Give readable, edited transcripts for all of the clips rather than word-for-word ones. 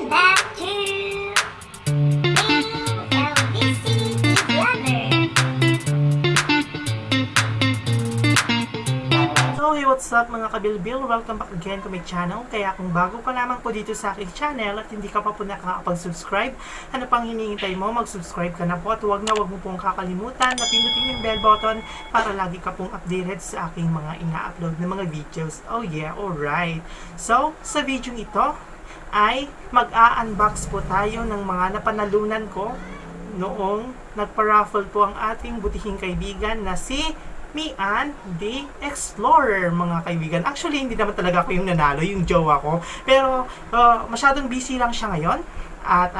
back to So hey, what's up mga kabilbil? Welcome back again to my channel. Kaya kung bago ka lamang po dito sa aking channel at hindi ka pa po nakakapag-subscribe, ano pang hinihintay mo? Mag-subscribe ka na po at huwag mo pong kakalimutan na pindutin yung bell button para lagi ka pong updated sa aking mga ina-upload na mga videos. Oh yeah, alright. So, sa video ito ay mag-a-unbox po tayo ng mga napanalunan ko noong nagpa-raffle po ang ating butihing kaibigan na si Maaari, the Explorer, mga kaibigan. Actually, hindi naman talaga ako yung nanalo, yung jowa ko. Pero, masyadong busy lang siya ngayon. At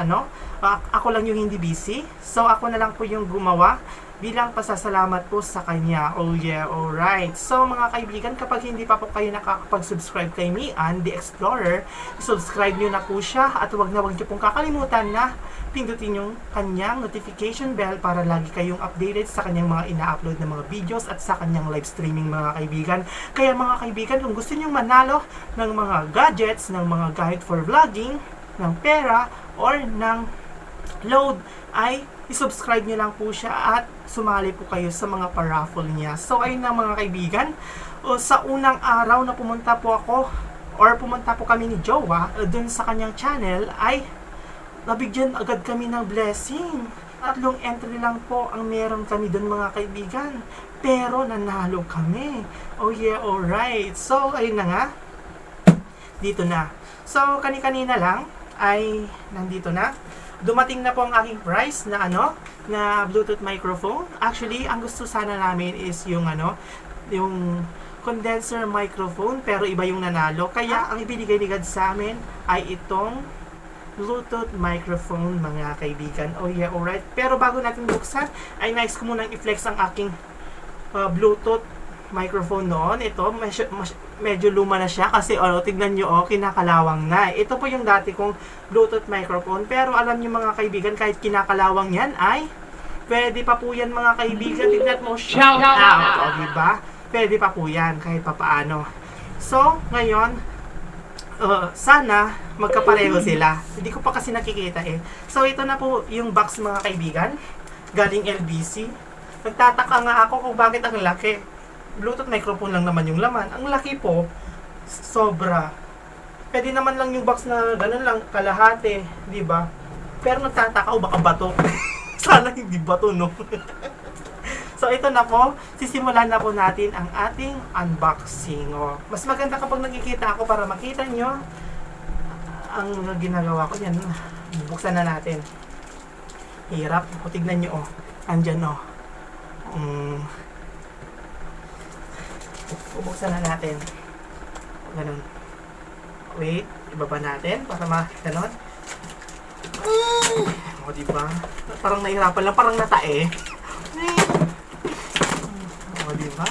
ako lang yung hindi busy. So, ako na lang po yung gumawa bilang pasasalamat po sa kanya. Oh yeah, alright. So, mga kaibigan, kapag hindi pa po kayo nakakapag-subscribe kay Maaari, the Explorer, subscribe nyo na po siya. At huwag nyo pong kakalimutan na pindutin yung kanyang notification bell para lagi kayong updated sa kanyang mga ina-upload na mga videos at sa kanyang live streaming, mga kaibigan. Kaya mga kaibigan, kung gusto nyo manalo ng mga gadgets, ng mga guide for vlogging, ng pera, or ng load, ay isubscribe nyo lang po siya at sumali po kayo sa mga paraffle niya. So ayun na mga kaibigan, sa unang araw na pumunta po ako or pumunta po kami ni Jowa dun sa kanyang channel ay nabigyan agad kami ng blessing. 3 entry lang po ang meron kami dun mga kaibigan, pero nanalo kami. Oh yeah, alright. So ayun na nga, dito na. So kani-kanina lang ay nandito na. Dumating na po ang aking prize na na Bluetooth microphone. Actually, ang gusto sana namin is yung yung condenser microphone, pero iba yung nanalo. Kaya ang ibinigay ni God sa amin ay itong Bluetooth microphone, mga kaibigan. Oh yeah, alright. Pero bago natin buksan, ay nice ko munang i-flex ang aking Bluetooth microphone noon. Ito, medyo luma na siya kasi tignan nyo, kinakalawang na. Ito po yung dati kong Bluetooth microphone, pero alam nyo mga kaibigan, kahit kinakalawang yan ay pwede pa po yan mga kaibigan. Tignan mo, shout out! O diba? Pwede pa po yan kahit papaano. So, ngayon, sana magkapareho sila. Hindi ko pa kasi nakikita eh. So, ito na po yung box mga kaibigan, galing LBC. Nagtataka nga ako kung bakit ang laki. Bluetooth microphone lang naman yung laman. Ang laki po, sobra. Pwede naman lang yung box na ganun lang, kalahati, di ba? Pero nagtataka ako, baka bato. Sana hindi bato, no? So, ito na po. Sisimulan na po natin ang ating unboxing. Mas maganda kapag nakikita ako para makita nyo ang ginagawa ko. Yan, buksan na natin. Hirap. Tignan nyo, andyan, bubuksan na natin. Ganun. Wait, ibaba natin para ganon. O, diba? Parang nahirapan lang, parang natae. O, diba?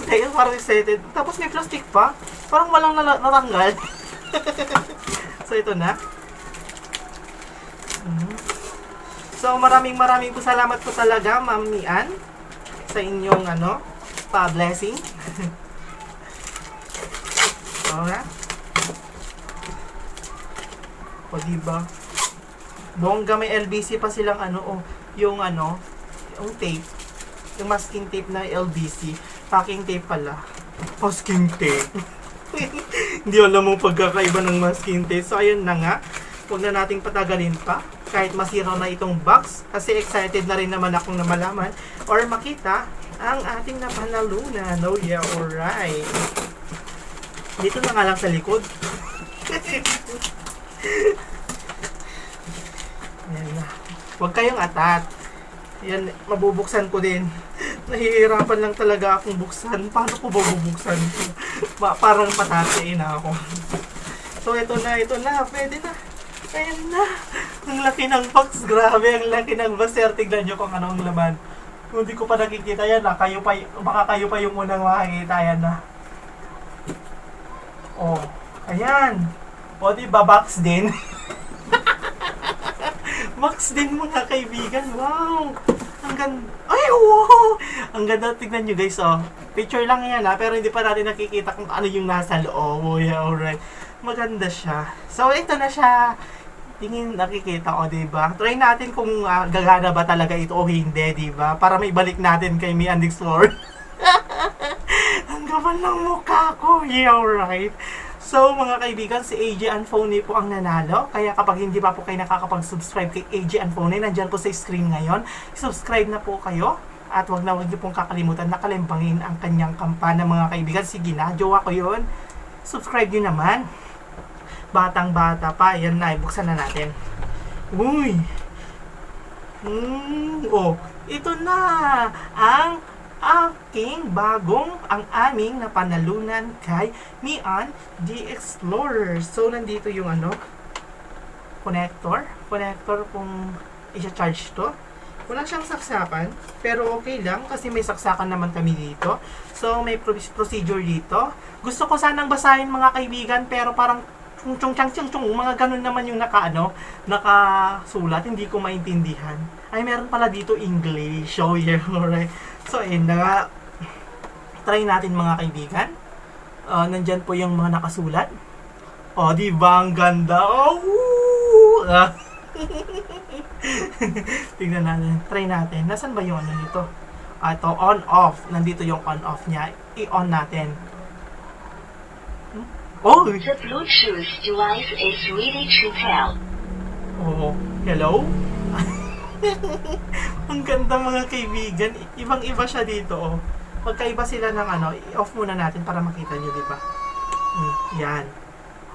Kaya parang excited. Tapos may plastic pa. Parang walang natanggal. So, ito na. So, maraming po salamat po talaga, Ma'am Mian, sa inyong pa-blessing. Alright. O diba? Bongga, may LBC pa silang yung tape. Yung masking tape na LBC. Packing tape pala. Masking tape. Hindi alam mo pagkakaiba ng masking tape. So ayun na nga. Huwag na nating patagalin pa. Kahit masira na itong box. Kasi excited na rin naman akong na malaman or makita ang ating napanalunan. Oh yeah, alright. Dito na nga lang sa likod. Ayan na. Huwag kayong atat. Yan, mabubuksan ko din. Nahihirapan lang talaga akong buksan. Paano ko bubuksan? Parang patatiin na ako. So, ito na. Pwede na. Ayan na. Ang laki ng box. Grabe, ang laki ng box. Tignan nyo kung ano ang laman. Kung hindi ko pa nakikita yan na, baka kayo pa yung unang makikita yan na. Oh, ayan. O, diba, box din? Box din mga kaibigan. Wow! Ang ganda. Ay, wow! Ang ganda. Tignan nyo guys, Picture lang yan pero hindi pa natin nakikita kung ano yung nasa loob. Oh, yeah, alright. Maganda siya. So, ito na siya. Tingin nakikita o, diba? Try natin kung gagana ba talaga ito o hindi, diba? Para may balik natin kay Me and Explore. Ang gaman ng mukha ko. Yeah, alright. So, mga kaibigan, si AJ Anfone po ang nanalo. Kaya kapag hindi pa po kayo nakakapag-subscribe kay AJ Anfone, nandyan po sa screen ngayon. Subscribe na po kayo. At wag niyo pong kakalimutan na kalimbangin ang kanyang kampana, mga kaibigan. Sige na, jowa ko yun. Subscribe nyo naman. Batang-bata pa. Ayan na, ibuksan na natin. Uy! Oh, ito na ang aking bagong, ang aming napanalunan kay Mean the Explorer. So, nandito yung connector kung i-charge to. Wala siyang saksakan, pero okay lang kasi may saksakan naman kami dito. So, may procedure dito. Gusto ko sanang basahin, mga kaibigan, pero parang mga ganun naman yung nakasulat, hindi ko maintindihan. Ay, meron pala dito English. Oh, yeah, alright. So, ayun na. Try natin, mga kaibigan. Nandyan po yung mga nakasulat. Oh, diba? Ang ganda. Oh! Tingnan natin. Try natin. Nasaan ba yung nito? Ito, on-off. Nandito yung on-off niya. I-on natin. Oh! The Bluetooth device is ready to pair. Oh, hello? Ang ganda, mga kaibigan. Ibang-iba siya dito, oh. Magkaiba sila ng i-off muna natin para makita nyo, diba? Yan.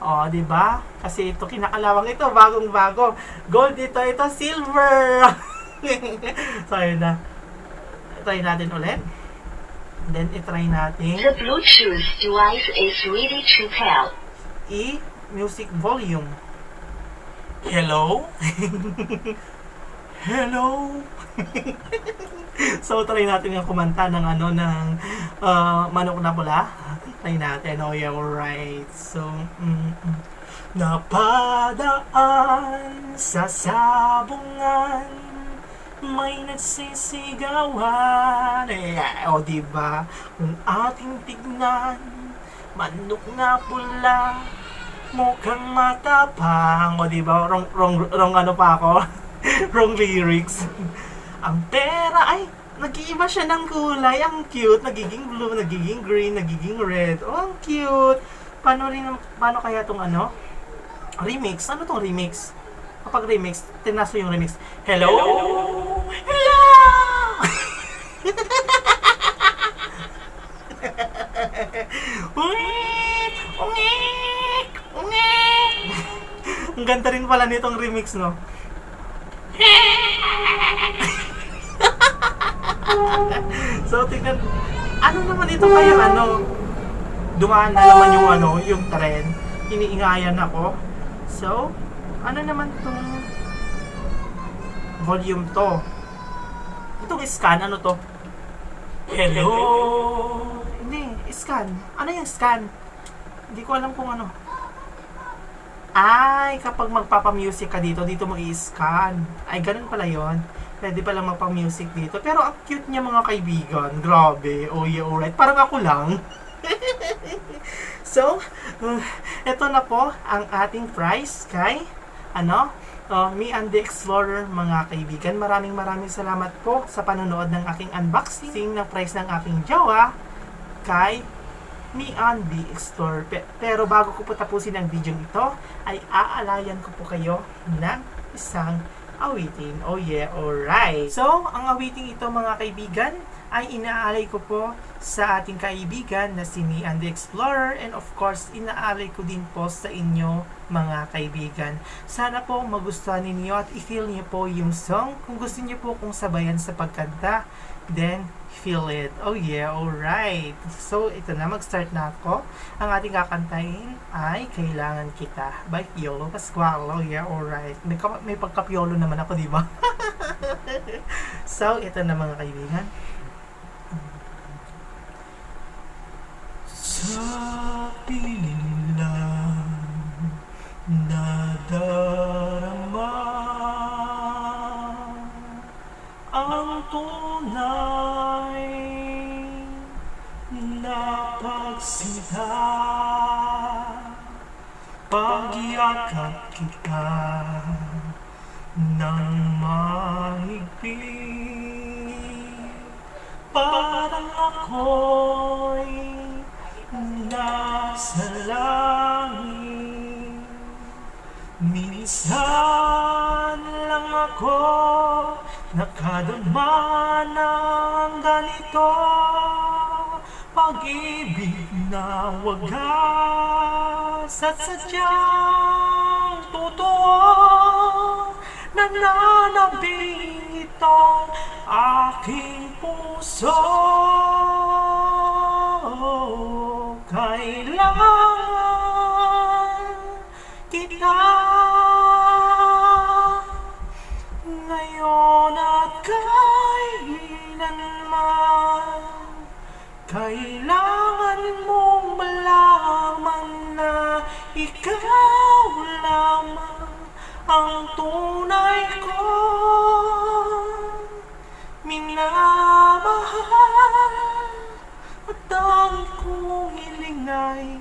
Oh, diba? Kasi ito, kinakalawang ito, bagong-bago. Gold ito silver! So, yun na. Try natin ulit. Then, i-try natin. The Bluetooth device is ready to pair. Music volume. Hello? Hello? So, try natin yung kumanta ng manok na pula. Try natin. Oh, yeah, alright. So, napadaan sa sabungan, may nagsisigawan. O, diba? Kung ating tignan, manok na pula, mukhang matapang. O, diba? Wrong pa ako. Wrong lyrics. Ang pera ay nag-iiba siya ng kulay. Ang cute. Nagiging blue, nagiging green, nagiging red. Oh, ang cute. Paano kaya tong remix? Ano tong remix? Kapag remix, tinaso yung remix. Hello? Hello! Uwik! Ungik! Ungik! Ang ganda rin pala nitong remix, no? So, tingnan, ano naman ito kaya dumaan na naman yung trend. Iniingayan ako. So, ano naman tong volume to? Itong scan, ano to? Hello? Hindi, scan. Ano yung scan? Hindi ko alam kung ano. Ay, kapag magpapa-music ka dito mo i-scan. Ay, ganun pala yon. Pwede palang magpa-music dito. Pero ang cute niya, mga kaibigan. Grabe. Oh yeah, alright. Parang ako lang. So, eto na po ang ating prize kay Me and the Explorer, mga kaibigan. Maraming salamat po sa panonood ng aking unboxing ng prize ng aking jowa kay Me and the Explorer. Pero bago ko po tapusin ang video ito, ay aalayan ko po kayo ng isang awitin. Oh yeah, alright. So, ang awiting ito, mga kaibigan, ay inaalay ko po sa ating kaibigan na si Me and the Explorer, and of course, inaalay ko din po sa inyo, mga kaibigan. Sana po magustuhan ninyo at i-feel niyo po yung song. Kung gusto niyo po kung sabayan sa pagkanta, then feel it. Oh yeah, alright. So, ito na, mag-start na ako. Ang ating kakantahin ay Kailangan Kita by Piolo Pascual. Oh yeah, alright. May pagka-Piolo naman ako, di ba? So, ito na, mga kaibigan. Sa piling lang nadarama ang tunay na pagsinta, Pagyakap kita ng mahigpit, parang ako'y nasa langit. Minsan lang ako nakadama ng ganito, pag-ibig na wagas at sadyang totoo, nananabing itong aking puso. Kailangan kita ngayon at kailanman. Kailangan mong malaman na ikaw lamang ang tunay kong minamahal. At ang kong hiling ay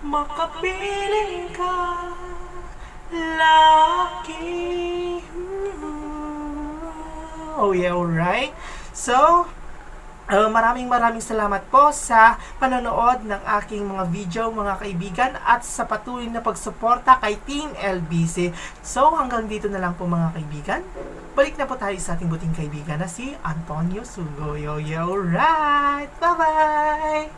makapiling ka lagi. Oh yeah, alright. So, maraming salamat po sa panonood ng aking mga video, mga kaibigan, at sa patuloy na pagsuporta kay Team LBC. So, hanggang dito na lang po mga kaibigan. Balik na po tayo sa ating buting kaibigan na si Antonio Sugo. Yo, right! Bye-bye!